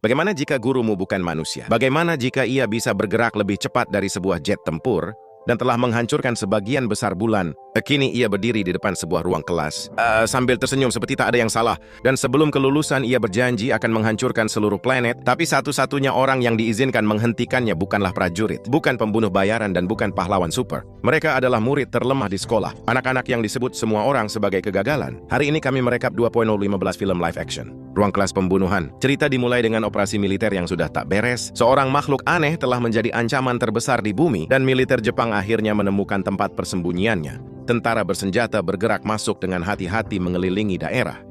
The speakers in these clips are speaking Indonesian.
Bagaimana jika gurumu bukan manusia? Bagaimana jika ia bisa bergerak lebih cepat dari sebuah jet tempur dan telah menghancurkan sebagian besar bulan? Kini ia berdiri di depan sebuah ruang kelas sambil tersenyum seperti tak ada yang salah. Dan sebelum kelulusan ia berjanji akan menghancurkan seluruh planet. Tapi satu-satunya orang yang diizinkan menghentikannya bukanlah prajurit, bukan pembunuh bayaran dan bukan pahlawan super. Mereka adalah murid terlemah di sekolah, anak-anak yang disebut semua orang sebagai kegagalan. Hari ini kami merekap 2.015 film live action. Ruang kelas pembunuhan. Cerita dimulai dengan operasi militer yang sudah tak beres. Seorang makhluk aneh telah menjadi ancaman terbesar di bumi dan militer Jepang akhirnya menemukan tempat persembunyiannya. Tentara bersenjata bergerak masuk dengan hati-hati mengelilingi daerah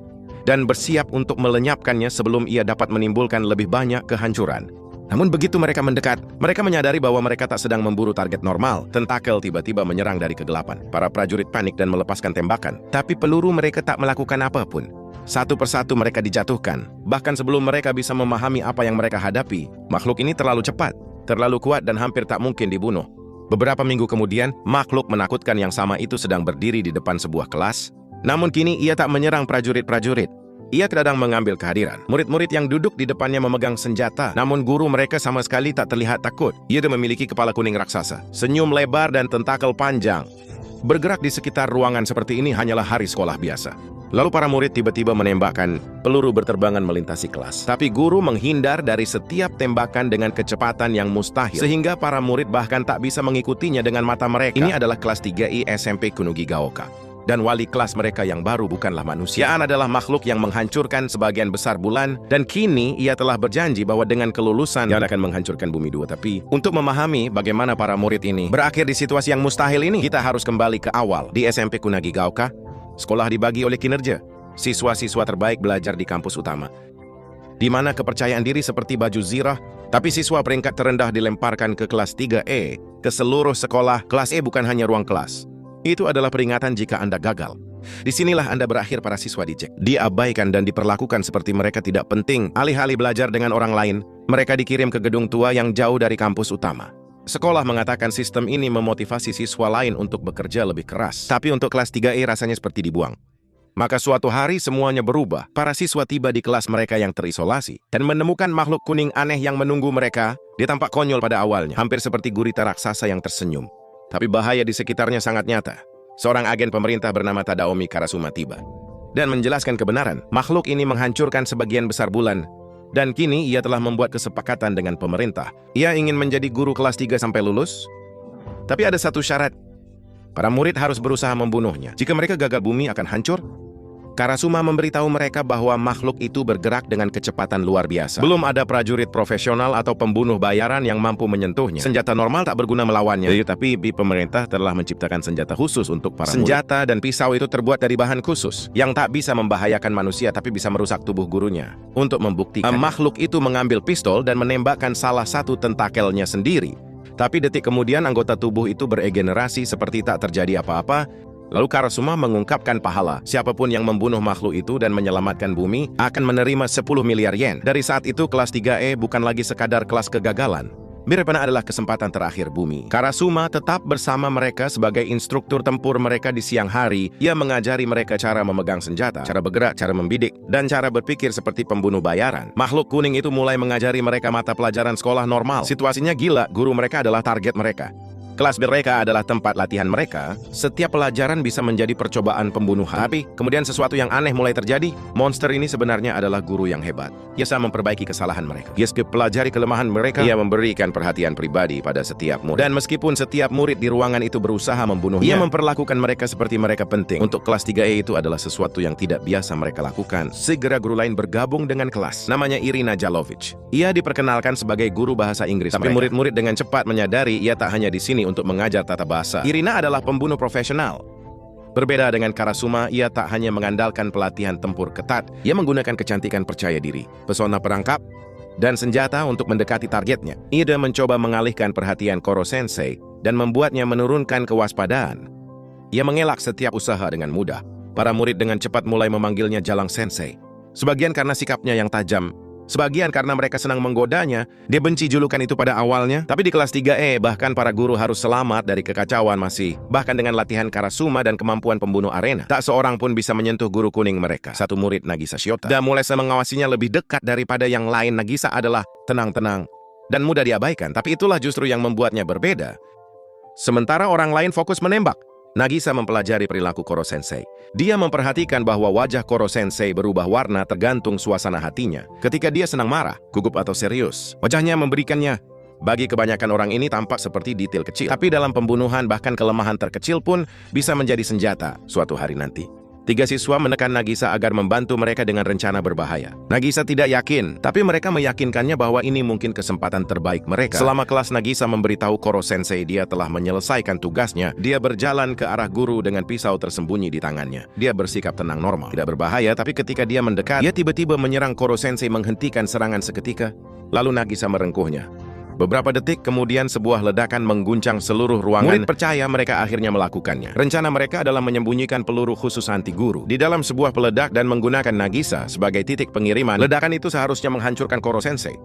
dan bersiap untuk melenyapkannya sebelum ia dapat menimbulkan lebih banyak kehancuran. Namun begitu mereka mendekat, mereka menyadari bahwa mereka tak sedang memburu target normal. Tentakel tiba-tiba menyerang dari kegelapan. Para prajurit panik dan melepaskan tembakan. Tapi peluru mereka tak melakukan apapun. Satu persatu mereka dijatuhkan. Bahkan sebelum mereka bisa memahami apa yang mereka hadapi, makhluk ini terlalu cepat, terlalu kuat dan hampir tak mungkin dibunuh. Beberapa minggu kemudian, makhluk menakutkan yang sama itu sedang berdiri di depan sebuah kelas. Namun kini ia tak menyerang prajurit-prajurit. Ia kadang mengambil kehadiran. Murid-murid yang duduk di depannya memegang senjata, namun guru mereka sama sekali tak terlihat takut. Ia memiliki kepala kuning raksasa, senyum lebar dan tentakel panjang. Bergerak di sekitar ruangan seperti ini hanyalah hari sekolah biasa. Lalu para murid tiba-tiba menembakkan, peluru berterbangan melintasi kelas. Tapi guru menghindar dari setiap tembakan dengan kecepatan yang mustahil, sehingga para murid bahkan tak bisa mengikutinya dengan mata mereka. Ini adalah kelas 3I SMP Kunugigaoka. Dan wali kelas mereka yang baru bukanlah manusia. Ia adalah makhluk yang menghancurkan sebagian besar bulan, dan kini ia telah berjanji bahwa dengan kelulusan ia akan menghancurkan bumi 2. Tapi untuk memahami bagaimana para murid ini berakhir di situasi yang mustahil ini, kita harus kembali ke awal. Di SMP Kunugigaoka, sekolah dibagi oleh kinerja. Siswa-siswa terbaik belajar di kampus utama, di mana kepercayaan diri seperti baju zirah. Tapi siswa peringkat terendah dilemparkan ke kelas 3E. Ke seluruh sekolah, kelas E bukan hanya ruang kelas. Itu adalah peringatan jika Anda gagal. Disinilah Anda berakhir. Para siswa dicek, diabaikan dan diperlakukan seperti mereka tidak penting. Alih-alih belajar dengan orang lain, mereka dikirim ke gedung tua yang jauh dari kampus utama. Sekolah mengatakan sistem ini memotivasi siswa lain untuk bekerja lebih keras. Tapi untuk kelas 3E rasanya seperti dibuang. Maka suatu hari semuanya berubah. Para siswa tiba di kelas mereka yang terisolasi dan menemukan makhluk kuning aneh yang menunggu mereka. Dia tampak konyol pada awalnya, hampir seperti gurita raksasa yang tersenyum. Tapi bahaya di sekitarnya sangat nyata. Seorang agen pemerintah bernama Tadaomi Karasuma tiba dan menjelaskan kebenaran. Makhluk ini menghancurkan sebagian besar bulan. Dan kini ia telah membuat kesepakatan dengan pemerintah. Ia ingin menjadi guru kelas 3 sampai lulus. Tapi ada satu syarat. Para murid harus berusaha membunuhnya. Jika mereka gagal, bumi akan hancur. Karasuma memberitahu mereka bahwa makhluk itu bergerak dengan kecepatan luar biasa. Belum ada prajurit profesional atau pembunuh bayaran yang mampu menyentuhnya. Senjata normal tak berguna melawannya. Tapi pemerintah telah menciptakan senjata khusus untuk para murid. Senjata dan pisau itu terbuat dari bahan khusus yang tak bisa membahayakan manusia tapi bisa merusak tubuh gurunya. Untuk membuktikan, makhluk itu mengambil pistol dan menembakkan salah satu tentakelnya sendiri. Tapi detik kemudian anggota tubuh itu beregenerasi seperti tak terjadi apa-apa. Lalu Karasuma mengungkapkan pahala. Siapapun yang membunuh makhluk itu dan menyelamatkan bumi akan menerima 10 miliar yen. Dari saat itu kelas 3E bukan lagi sekadar kelas kegagalan. Miripana adalah kesempatan terakhir bumi. Karasuma tetap bersama mereka sebagai instruktur tempur mereka di siang hari. Ia mengajari mereka cara memegang senjata, cara bergerak, cara membidik, dan cara berpikir seperti pembunuh bayaran. Makhluk kuning itu mulai mengajari mereka mata pelajaran sekolah normal. Situasinya gila, guru mereka adalah target mereka. Kelas mereka adalah tempat latihan mereka. Setiap pelajaran bisa menjadi percobaan pembunuhan. Tapi kemudian sesuatu yang aneh mulai terjadi. Monster ini sebenarnya adalah guru yang hebat. Ia bisa memperbaiki kesalahan mereka. Ia pelajari kelemahan mereka. Ia memberikan perhatian pribadi pada setiap murid. Dan meskipun setiap murid di ruangan itu berusaha membunuhnya, ia memperlakukan mereka seperti mereka penting. Untuk kelas 3E itu adalah sesuatu yang tidak biasa mereka lakukan. Segera guru lain bergabung dengan kelas. Namanya Irina Jalovic. Ia diperkenalkan sebagai guru bahasa Inggris. Tapi murid-murid dengan cepat menyadari ia tak hanya di sini untuk mengajar tata bahasa. Irina adalah pembunuh profesional. Berbeda dengan Karasuma, ia tak hanya mengandalkan pelatihan tempur ketat, ia menggunakan kecantikan percaya diri, pesona perangkap, dan senjata untuk mendekati targetnya. Ia mencoba mengalihkan perhatian Koro Sensei dan membuatnya menurunkan kewaspadaan. Ia mengelak setiap usaha dengan mudah. Para murid dengan cepat mulai memanggilnya Jalang Sensei. Sebagian karena sikapnya yang tajam, Sebagian karena mereka senang menggodanya, dia benci julukan itu pada awalnya. Tapi di kelas 3E, bahkan para guru harus selamat dari kekacauan masih. Bahkan dengan latihan Karasuma dan kemampuan pembunuh arena, tak seorang pun bisa menyentuh guru kuning mereka. Satu murid Nagisa Shiota. Dan mulai mengawasinya lebih dekat daripada yang lain. Nagisa adalah tenang-tenang dan mudah diabaikan. Tapi itulah justru yang membuatnya berbeda. Sementara orang lain fokus menembak, Nagisa mempelajari perilaku Koro Sensei. Dia memperhatikan bahwa wajah Koro Sensei berubah warna tergantung suasana hatinya. Ketika dia senang marah, gugup atau serius, wajahnya memberikannya. Bagi kebanyakan orang ini tampak seperti detail kecil. Tapi dalam pembunuhan bahkan kelemahan terkecil pun bisa menjadi senjata suatu hari nanti. 3 siswa menekan Nagisa agar membantu mereka dengan rencana berbahaya. Nagisa tidak yakin, tapi mereka meyakinkannya bahwa ini mungkin kesempatan terbaik mereka. Selama kelas, Nagisa memberitahu Koro Sensei dia telah menyelesaikan tugasnya. Dia berjalan ke arah guru dengan pisau tersembunyi di tangannya. Dia bersikap tenang normal, tidak berbahaya, tapi ketika dia mendekat, dia tiba-tiba menyerang Koro Sensei menghentikan serangan seketika. Lalu Nagisa merengkuhnya. Beberapa detik kemudian sebuah ledakan mengguncang seluruh ruangan. Murid percaya mereka akhirnya melakukannya. Rencana mereka adalah menyembunyikan peluru khusus anti guru di dalam sebuah peledak dan menggunakan Nagisa sebagai titik pengiriman. Ledakan itu seharusnya menghancurkan Koro Sensei,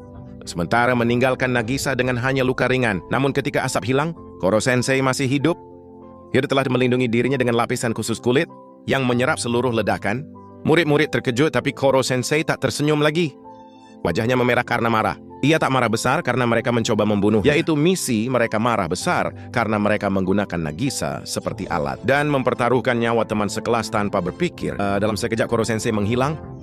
sementara meninggalkan Nagisa dengan hanya luka ringan. Namun ketika asap hilang, Koro Sensei masih hidup. Dia telah melindungi dirinya dengan lapisan khusus kulit yang menyerap seluruh ledakan. Murid-murid terkejut, tapi Koro Sensei tak tersenyum lagi. Wajahnya memerah karena marah. Ia tak marah besar karena mereka mencoba membunuh, yaitu misi. Mereka marah besar karena mereka menggunakan Nagisa seperti alat dan mempertaruhkan nyawa teman sekelas tanpa berpikir. Dalam sekejap Koro Sensei menghilang.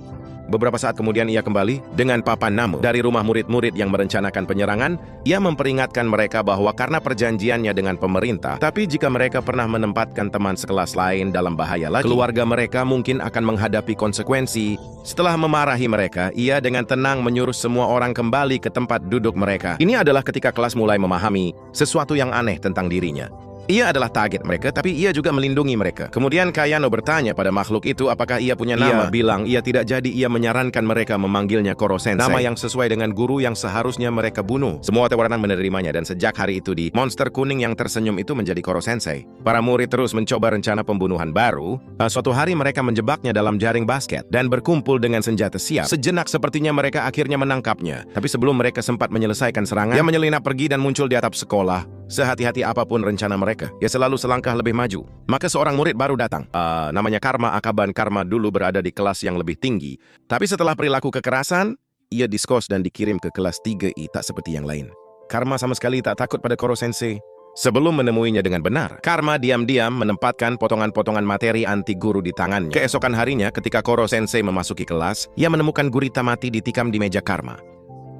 Beberapa saat kemudian ia kembali dengan papan nama dari rumah murid-murid yang merencanakan penyerangan. Ia memperingatkan mereka bahwa karena perjanjiannya dengan pemerintah, tapi jika mereka pernah menempatkan teman sekelas lain dalam bahaya lagi, keluarga mereka mungkin akan menghadapi konsekuensi. Setelah memarahi mereka, ia dengan tenang menyuruh semua orang kembali ke tempat duduk mereka. Ini adalah ketika kelas mulai memahami sesuatu yang aneh tentang dirinya. Ia adalah target mereka, tapi ia juga melindungi mereka. Kemudian Kayano bertanya pada makhluk itu apakah ia punya nama. Ia bilang ia tidak, jadi ia menyarankan mereka memanggilnya Koro Sensei, nama yang sesuai dengan guru yang seharusnya mereka bunuh. Semua tawanan menerimanya, dan sejak hari itu monster kuning yang tersenyum itu menjadi Koro Sensei. Para murid terus mencoba rencana pembunuhan baru. Suatu hari mereka menjebaknya dalam jaring basket dan berkumpul dengan senjata siap. Sejenak sepertinya mereka akhirnya menangkapnya. Tapi sebelum mereka sempat menyelesaikan serangan, ia menyelinap pergi dan muncul di atap sekolah. Sehati-hati apapun rencana mereka, ia selalu selangkah lebih maju. Maka seorang murid baru datang. Namanya Karma Akaban. Karma dulu berada di kelas yang lebih tinggi. Tapi setelah perilaku kekerasan, ia diskors dan dikirim ke kelas 3I, tak seperti yang lain. Karma sama sekali tak takut pada Koro Sensei. Sebelum menemuinya dengan benar, Karma diam-diam menempatkan potongan-potongan materi anti guru di tangannya. Keesokan harinya, ketika Koro Sensei memasuki kelas, ia menemukan gurita mati ditikam di meja Karma.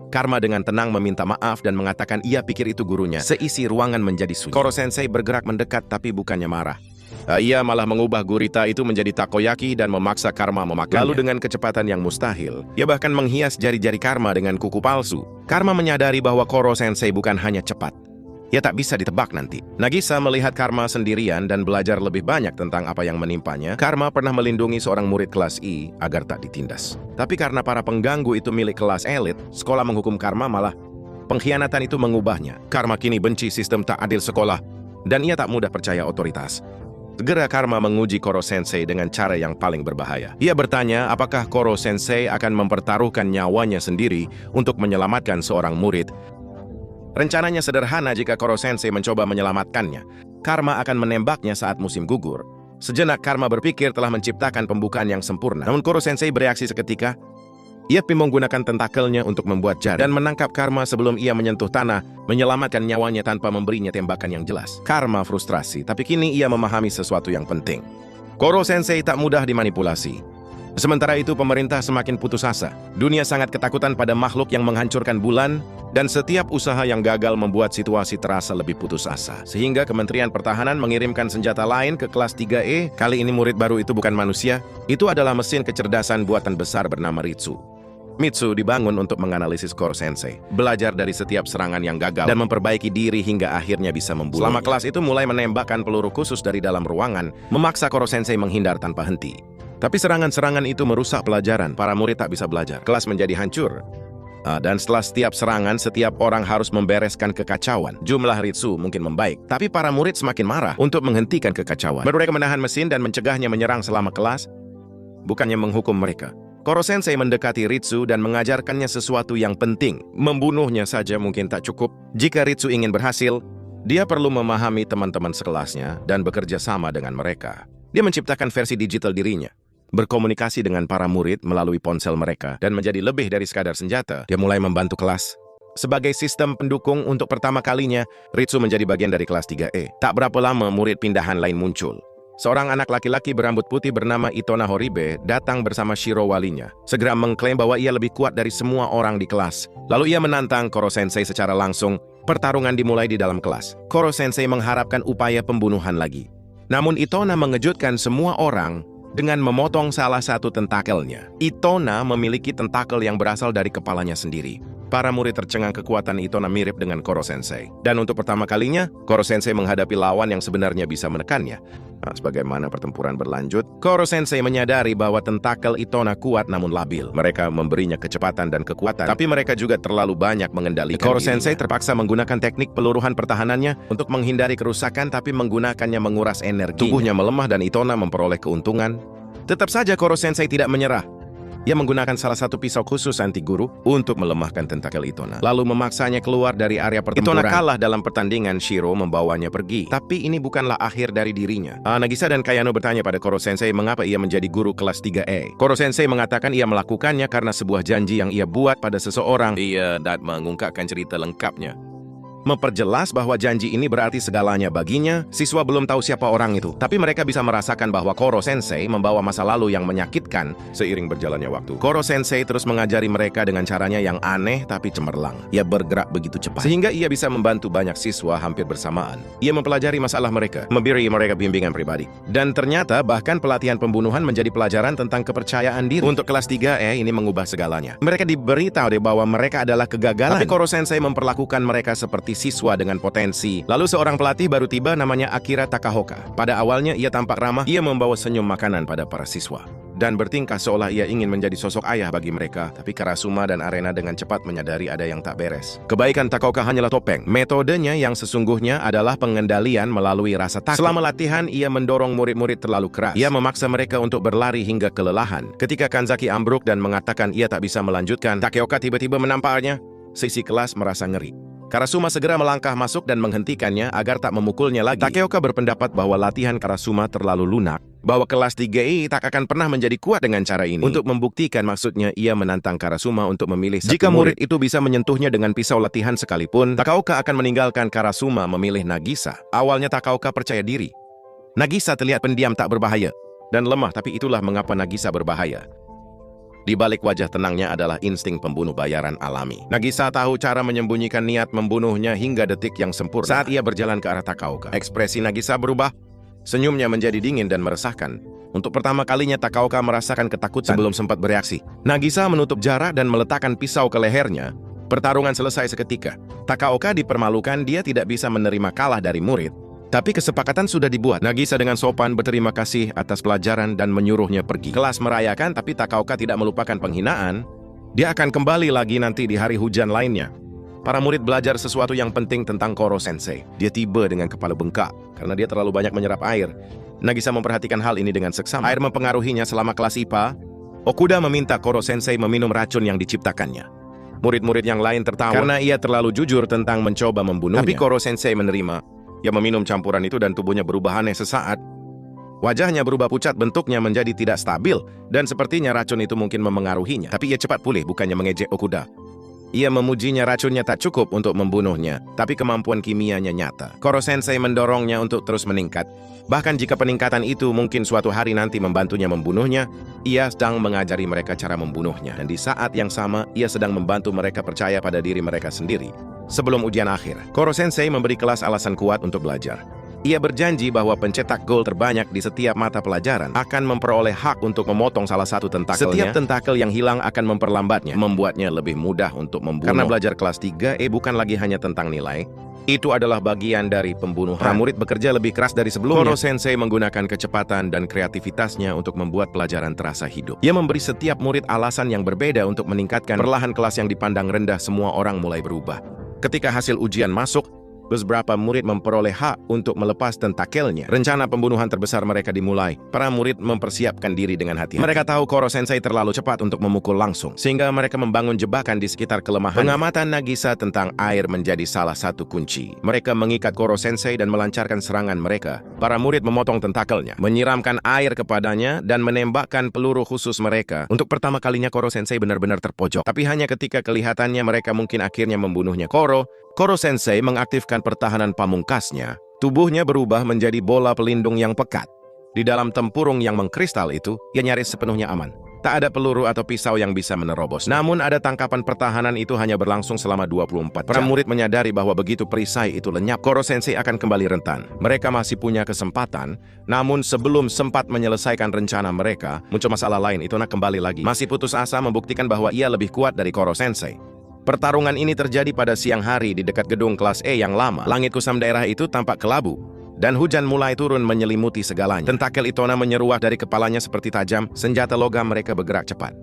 Karma dengan tenang meminta maaf dan mengatakan ia pikir itu gurunya. Seisi ruangan menjadi sunyi. Koro Sensei bergerak mendekat tapi bukannya marah. Ia malah mengubah gurita itu menjadi takoyaki dan memaksa Karma memakannya. Lalu dengan kecepatan yang mustahil, ia bahkan menghias jari-jari Karma dengan kuku palsu. Karma menyadari bahwa Koro Sensei bukan hanya cepat, ia tak bisa ditebak nanti. Nagisa melihat Karma sendirian dan belajar lebih banyak tentang apa yang menimpanya. Karma pernah melindungi seorang murid kelas I agar tak ditindas. Tapi karena para pengganggu itu milik kelas elit, sekolah menghukum Karma, malah pengkhianatan itu mengubahnya. Karma kini benci sistem tak adil sekolah, dan ia tak mudah percaya otoritas. Segera Karma menguji Koro Sensei dengan cara yang paling berbahaya. Ia bertanya apakah Koro Sensei akan mempertaruhkan nyawanya sendiri untuk menyelamatkan seorang murid. Rencananya sederhana. Jika Koro Sensei mencoba menyelamatkannya, Karma akan menembaknya saat musim gugur. Sejenak Karma berpikir telah menciptakan pembukaan yang sempurna. Namun Koro Sensei bereaksi seketika. Ia menggunakan tentakelnya untuk membuat jaring dan menangkap Karma sebelum ia menyentuh tanah, menyelamatkan nyawanya tanpa memberinya tembakan yang jelas. Karma frustrasi, tapi kini ia memahami sesuatu yang penting. Koro Sensei tak mudah dimanipulasi. Sementara itu pemerintah semakin putus asa. Dunia sangat ketakutan pada makhluk yang menghancurkan bulan, dan setiap usaha yang gagal membuat situasi terasa lebih putus asa. Sehingga Kementerian Pertahanan mengirimkan senjata lain ke kelas 3E. Kali ini murid baru itu bukan manusia, itu adalah mesin kecerdasan buatan besar bernama Ritsu. Mitsu dibangun untuk menganalisis Koro Sensei, belajar dari setiap serangan yang gagal, dan memperbaiki diri hingga akhirnya bisa membunuh. Selama kelas itu mulai menembakkan peluru khusus dari dalam ruangan, memaksa Koro Sensei menghindar tanpa henti. Tapi serangan-serangan itu merusak pelajaran. Para murid tak bisa belajar. Kelas menjadi hancur. Dan setelah setiap serangan, setiap orang harus membereskan kekacauan. Jumlah Ritsu mungkin membaik, tapi para murid semakin marah. Untuk menghentikan kekacauan, mereka menahan mesin dan mencegahnya menyerang selama kelas, bukannya menghukum mereka. Koro Sensei mendekati Ritsu dan mengajarkannya sesuatu yang penting. Membunuhnya saja mungkin tak cukup. Jika Ritsu ingin berhasil, dia perlu memahami teman-teman sekelasnya dan bekerja sama dengan mereka. Dia menciptakan versi digital dirinya, berkomunikasi dengan para murid melalui ponsel mereka, dan menjadi lebih dari sekadar senjata. Dia mulai membantu kelas. Sebagai sistem pendukung untuk pertama kalinya, Ritsu menjadi bagian dari kelas 3E. Tak berapa lama, murid pindahan lain muncul. Seorang anak laki-laki berambut putih bernama Itona Horibe datang bersama Shiro walinya. Segera mengklaim bahwa ia lebih kuat dari semua orang di kelas. Lalu ia menantang Koro Sensei secara langsung. Pertarungan dimulai di dalam kelas. Koro Sensei mengharapkan upaya pembunuhan lagi. Namun Itona mengejutkan semua orang dengan memotong salah satu tentakelnya. Itona memiliki tentakel yang berasal dari kepalanya sendiri. Para murid tercengang kekuatan Itona mirip dengan Koro Sensei. Dan untuk pertama kalinya, Koro Sensei menghadapi lawan yang sebenarnya bisa menekannya. Sebagaimana pertempuran berlanjut, Koro Sensei menyadari bahwa tentakel Itona kuat namun labil. Mereka memberinya kecepatan dan kekuatan, tapi mereka juga terlalu banyak mengendalikan Koro Sensei terpaksa menggunakan teknik peluruhan pertahanannya untuk menghindari kerusakan, tapi menggunakannya menguras energi. Tubuhnya melemah dan Itona memperoleh keuntungan. Tetap saja Koro Sensei tidak menyerah. Ia menggunakan salah satu pisau khusus anti guru untuk melemahkan tentakel Itona, lalu memaksanya keluar dari area pertempuran. Itona kalah dalam pertandingan. Shiro membawanya pergi. Tapi ini bukanlah akhir dari dirinya. Nagisa dan Kayano bertanya pada Koro Sensei mengapa ia menjadi guru kelas 3E. Koro Sensei mengatakan ia melakukannya karena sebuah janji yang ia buat pada seseorang. Ia dan mengungkapkan cerita lengkapnya, memperjelas bahwa janji ini berarti segalanya baginya. Siswa belum tahu siapa orang itu, tapi mereka bisa merasakan bahwa Koro Sensei membawa masa lalu yang menyakitkan seiring berjalannya waktu. Koro Sensei terus mengajari mereka dengan caranya yang aneh tapi cemerlang. Ia bergerak begitu cepat, sehingga ia bisa membantu banyak siswa hampir bersamaan. Ia mempelajari masalah mereka, memberi mereka bimbingan pribadi. Dan ternyata bahkan pelatihan pembunuhan menjadi pelajaran tentang kepercayaan diri. Untuk kelas 3E ini mengubah segalanya. Mereka diberitahu bahwa mereka adalah kegagalan, tapi Koro Sensei memperlakukan mereka seperti siswa dengan potensi. Lalu seorang pelatih baru tiba namanya Akira Takahoka. Pada awalnya ia tampak ramah, ia membawa senyum makanan pada para siswa dan bertingkah seolah ia ingin menjadi sosok ayah bagi mereka. Tapi Karasuma dan Arena dengan cepat menyadari ada yang tak beres. Kebaikan Takahoka hanyalah topeng. Metodenya yang sesungguhnya adalah pengendalian melalui rasa takut. Selama latihan, ia mendorong murid-murid terlalu keras. Ia memaksa mereka untuk berlari hingga kelelahan. Ketika Kanzaki ambruk dan mengatakan ia tak bisa melanjutkan, Takahoka tiba-tiba menampaknya. Sisi kelas merasa ngeri. Karasuma segera melangkah masuk dan menghentikannya agar tak memukulnya lagi. Takahoka berpendapat bahwa latihan Karasuma terlalu lunak, bahwa kelas 3E tak akan pernah menjadi kuat dengan cara ini. Untuk membuktikan maksudnya, ia menantang Karasuma untuk memilih satu jika murid itu bisa menyentuhnya dengan pisau latihan sekalipun, Takahoka akan meninggalkan Karasuma memilih Nagisa. Awalnya Takahoka percaya diri. Nagisa terlihat pendiam, tak berbahaya, dan lemah, tapi itulah mengapa Nagisa berbahaya. Di balik wajah tenangnya adalah insting pembunuh bayaran alami. Nagisa tahu cara menyembunyikan niat membunuhnya hingga detik yang sempurna. Saat ia berjalan ke arah Takahoka, ekspresi Nagisa berubah. Senyumnya menjadi dingin dan meresahkan. Untuk pertama kalinya Takahoka merasakan ketakutan sebelum sempat bereaksi. Nagisa menutup jarak dan meletakkan pisau ke lehernya. Pertarungan selesai seketika. Takahoka dipermalukan, dia tidak bisa menerima kalah dari murid. Tapi kesepakatan sudah dibuat. Nagisa dengan sopan berterima kasih atas pelajaran dan menyuruhnya pergi. Kelas merayakan, tapi Takahoka tidak melupakan penghinaan. Dia akan kembali lagi nanti di hari hujan lainnya. Para murid belajar sesuatu yang penting tentang Koro Sensei. Dia tiba dengan kepala bengkak karena dia terlalu banyak menyerap air. Nagisa memperhatikan hal ini dengan seksama. Air mempengaruhinya selama kelas IPA. Okuda meminta Koro Sensei meminum racun yang diciptakannya. Murid-murid yang lain tertawa karena ia terlalu jujur tentang mencoba membunuhnya. Tapi Koro Sensei menerima. Ia meminum campuran itu dan tubuhnya berubah aneh sesaat. Wajahnya berubah pucat, bentuknya menjadi tidak stabil, dan sepertinya racun itu mungkin memengaruhinya. Tapi ia cepat pulih, bukannya mengejek Okuda. Ia memujinya racunnya tak cukup untuk membunuhnya, tapi kemampuan kimianya nyata. Koro Sensei mendorongnya untuk terus meningkat. Bahkan jika peningkatan itu mungkin suatu hari nanti membantunya membunuhnya, ia sedang mengajari mereka cara membunuhnya. Dan di saat yang sama, ia sedang membantu mereka percaya pada diri mereka sendiri. Sebelum ujian akhir, Koro Sensei memberi kelas alasan kuat untuk belajar. Ia berjanji bahwa pencetak gol terbanyak di setiap mata pelajaran akan memperoleh hak untuk memotong salah satu tentakelnya. Setiap tentakel yang hilang akan memperlambatnya, membuatnya lebih mudah untuk membunuh. Karena belajar kelas 3E bukan lagi hanya tentang nilai, itu adalah bagian dari pembunuhan. Para murid bekerja lebih keras dari sebelumnya. Koro Sensei menggunakan kecepatan dan kreativitasnya untuk membuat pelajaran terasa hidup. Ia memberi setiap murid alasan yang berbeda untuk meningkatkan. Perlahan kelas yang dipandang rendah semua orang mulai berubah. Ketika hasil ujian masuk, Beberapa murid memperoleh hak untuk melepas tentakelnya. Rencana pembunuhan terbesar mereka dimulai. Para murid mempersiapkan diri dengan hati-hati. Mereka tahu Koro Sensei terlalu cepat untuk memukul langsung, sehingga mereka membangun jebakan di sekitar kelemahan. Pengamatan Nagisa tentang air menjadi salah satu kunci. Mereka mengikat Koro Sensei dan melancarkan serangan mereka. Para murid memotong tentakelnya, menyiramkan air kepadanya, dan menembakkan peluru khusus mereka. Untuk pertama kalinya Koro Sensei benar-benar terpojok. Tapi hanya ketika kelihatannya mereka mungkin akhirnya membunuhnya. Koro Sensei mengaktifkan pertahanan pamungkasnya. Tubuhnya berubah menjadi bola pelindung yang pekat. Di dalam tempurung yang mengkristal itu, ia nyaris sepenuhnya aman. Tak ada peluru atau pisau yang bisa menerobos. Namun ada tangkapan pertahanan itu hanya berlangsung selama 24 jam. Para murid menyadari bahwa begitu perisai itu lenyap, Koro Sensei akan kembali rentan. Mereka masih punya kesempatan, namun sebelum sempat menyelesaikan rencana mereka, muncul masalah lain. Itona kembali lagi. Masih putus asa membuktikan bahwa ia lebih kuat dari Koro Sensei. Pertarungan ini terjadi pada siang hari di dekat gedung kelas E yang lama. Langit kusam daerah itu tampak kelabu, dan hujan mulai turun menyelimuti segalanya. Tentakel Itona menyeruak dari kepalanya seperti tajam, senjata logam mereka bergerak cepat.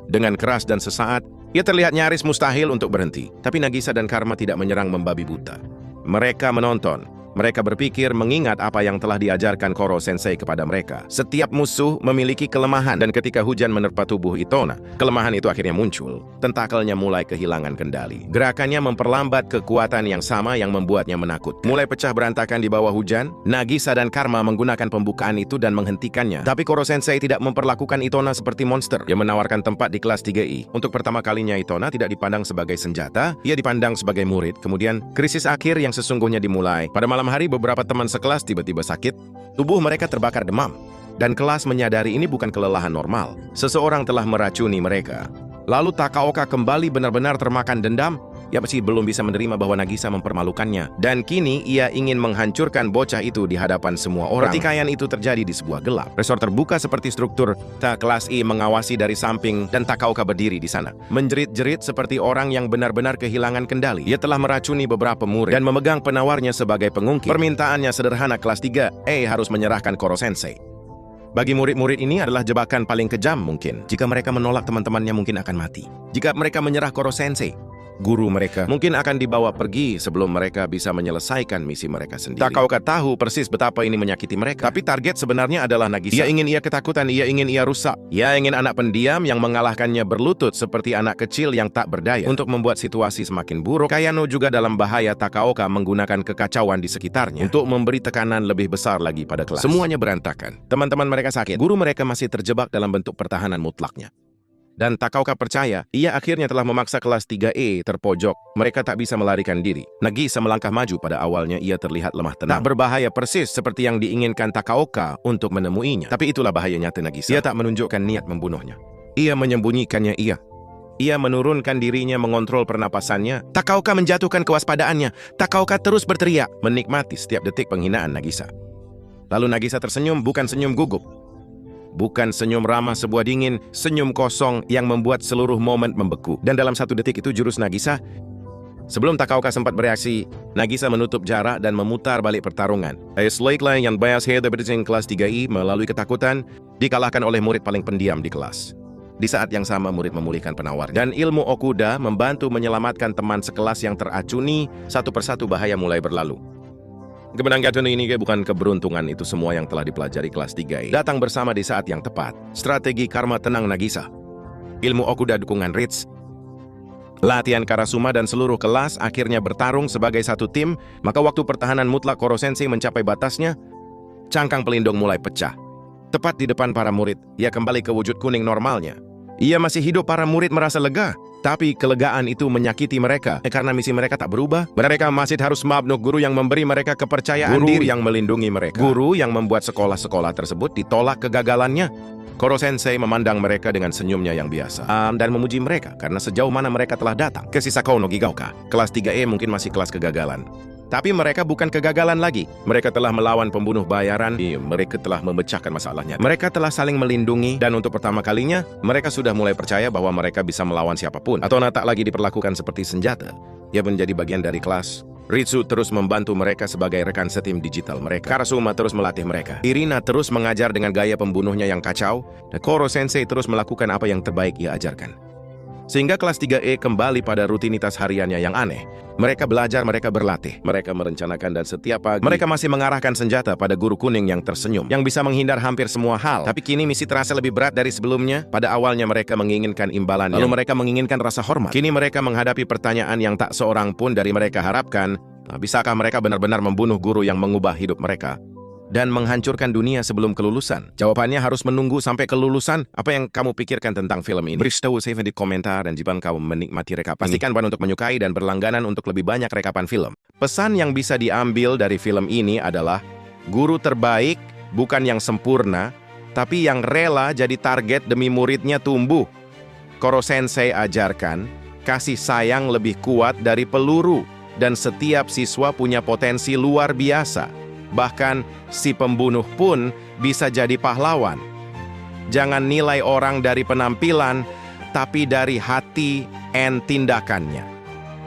Dengan keras dan sesaat, ia terlihat nyaris mustahil untuk berhenti. Tapi Nagisa dan Karma tidak menyerang membabi buta. Mereka menonton. Mereka berpikir mengingat apa yang telah diajarkan Koro Sensei kepada mereka. Setiap musuh memiliki kelemahan, dan ketika hujan menerpa tubuh Itona, kelemahan itu akhirnya muncul. Tentakelnya mulai kehilangan kendali. Gerakannya memperlambat kekuatan yang sama yang membuatnya menakutkan. Mulai pecah berantakan di bawah hujan, Nagisa dan Karma menggunakan pembukaan itu dan menghentikannya. Tapi Koro Sensei tidak memperlakukan Itona seperti monster. Dia menawarkan tempat di kelas 3I. Untuk pertama kalinya Itona tidak dipandang sebagai senjata, ia dipandang sebagai murid. Kemudian, krisis akhir yang sesungguhnya dimulai. Pada malam hari beberapa teman sekelas tiba-tiba sakit, tubuh mereka terbakar demam, dan kelas menyadari ini bukan kelelahan normal. Seseorang telah meracuni mereka. Lalu Takaoka kembali benar-benar termakan dendam. Ia masih belum bisa menerima bahwa Nagisa mempermalukannya, dan kini ia ingin menghancurkan bocah itu di hadapan semua orang. Pertikaian itu terjadi di sebuah gelap. Resor terbuka seperti struktur. Kelas I mengawasi dari samping, dan Takaoka berdiri di sana, menjerit-jerit seperti orang yang benar-benar kehilangan kendali. Ia telah meracuni beberapa murid dan memegang penawarnya sebagai pengungkit. Permintaannya sederhana, kelas 3A harus menyerahkan Koro Sensei. Bagi murid-murid ini adalah jebakan paling kejam mungkin. Jika mereka menolak, teman-temannya mungkin akan mati. Jika mereka menyerah Koro Sensei, guru mereka mungkin akan dibawa pergi sebelum mereka bisa menyelesaikan misi mereka sendiri. Takaoka tahu persis betapa ini menyakiti mereka. Tapi target sebenarnya adalah Nagisa. Ia ingin ia ketakutan, ia ingin ia rusak. Ia ingin anak pendiam yang mengalahkannya berlutut seperti anak kecil yang tak berdaya. Untuk membuat situasi semakin buruk, Kayano juga dalam bahaya. Takaoka menggunakan kekacauan di sekitarnya untuk memberi tekanan lebih besar lagi pada kelas. Semuanya berantakan. Teman-teman mereka sakit. Guru mereka masih terjebak dalam bentuk pertahanan mutlaknya. Dan Takaoka percaya, ia akhirnya telah memaksa kelas 3E terpojok. Mereka tak bisa melarikan diri. Nagisa melangkah maju. Pada awalnya ia terlihat lemah tenang. Tak berbahaya persis seperti yang diinginkan Takaoka untuk menemuinya. Tapi itulah bahaya nyata Nagisa. Ia tak menunjukkan niat membunuhnya. Ia menyembunyikannya. Ia menurunkan dirinya, mengontrol pernapasannya. Takaoka menjatuhkan kewaspadaannya. Takaoka terus berteriak, menikmati setiap detik penghinaan Nagisa. Lalu Nagisa tersenyum, bukan senyum gugup. Bukan senyum ramah, sebuah dingin, senyum kosong yang membuat seluruh momen membeku. Dan dalam satu detik itu jurus Nagisa. Sebelum Takaoka sempat bereaksi, Nagisa menutup jarak dan memutar balik pertarungan. Slakely yang bias head berjeng kelas 3I melalui ketakutan, dikalahkan oleh murid paling pendiam di kelas. Di saat yang sama, murid memulihkan penawar. Dan ilmu Okuda membantu menyelamatkan teman sekelas yang teracuni. Satu persatu bahaya mulai berlalu. Kemenangan ini bukan keberuntungan, itu semua yang telah dipelajari kelas 3 datang bersama di saat yang tepat. Strategi Karma tenang Nagisa, ilmu Okuda dukungan Ritz, latihan Karasuma, dan seluruh kelas akhirnya bertarung sebagai satu tim. Maka waktu pertahanan mutlak Koro Sensei mencapai batasnya, cangkang pelindung mulai pecah. Tepat di depan para murid, ia kembali ke wujud kuning normalnya. Ia masih hidup. Para murid merasa lega. Tapi kelegaan itu menyakiti mereka. Karena misi mereka tak berubah. Mereka masih harus mabnuk guru yang memberi mereka kepercayaan diri, yang melindungi mereka. Guru yang membuat sekolah-sekolah tersebut ditolak kegagalannya. Koro Sensei memandang mereka dengan senyumnya yang biasa. Dan memuji mereka karena sejauh mana mereka telah datang. Ke Shisako no Gigaoka, kelas 3E mungkin masih kelas kegagalan. Tapi mereka bukan kegagalan lagi. Mereka telah melawan pembunuh bayaran. Mereka telah memecahkan masalahnya. Mereka telah saling melindungi. Dan untuk pertama kalinya, mereka sudah mulai percaya bahwa mereka bisa melawan siapapun. Atau tak lagi diperlakukan seperti senjata. Ia menjadi bagian dari kelas. Ritsu terus membantu mereka sebagai rekan setim digital mereka. Karasuma terus melatih mereka. Irina terus mengajar dengan gaya pembunuhnya yang kacau. Dan Koro Sensei terus melakukan apa yang terbaik ia ajarkan. Sehingga kelas 3E kembali pada rutinitas hariannya yang aneh. Mereka belajar, mereka berlatih, mereka merencanakan, dan setiap pagi mereka masih mengarahkan senjata pada guru kuning yang tersenyum, yang bisa menghindar hampir semua hal. Tapi kini misi terasa lebih berat dari sebelumnya. Pada awalnya mereka menginginkan imbalan, lalu mereka menginginkan rasa hormat. Kini mereka menghadapi pertanyaan yang tak seorang pun dari mereka harapkan. Bisakah mereka benar-benar membunuh guru yang mengubah hidup mereka dan menghancurkan dunia sebelum kelulusan? Jawabannya harus menunggu sampai kelulusan. Apa yang kamu pikirkan tentang film ini? Beritahu saya di komentar, dan jika kamu menikmati rekapan, pastikan untuk menyukai dan berlangganan untuk lebih banyak rekapan film. Pesan yang bisa diambil dari film ini adalah, guru terbaik bukan yang sempurna, tapi yang rela jadi target demi muridnya tumbuh. Koro Sensei ajarkan, kasih sayang lebih kuat dari peluru, dan setiap siswa punya potensi luar biasa. Bahkan si pembunuh pun bisa jadi pahlawan. Jangan nilai orang dari penampilan, tapi dari hati dan tindakannya.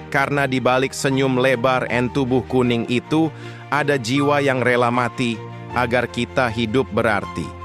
Karena di balik senyum lebar dan tubuh kuning itu, ada jiwa yang rela mati agar kita hidup berarti.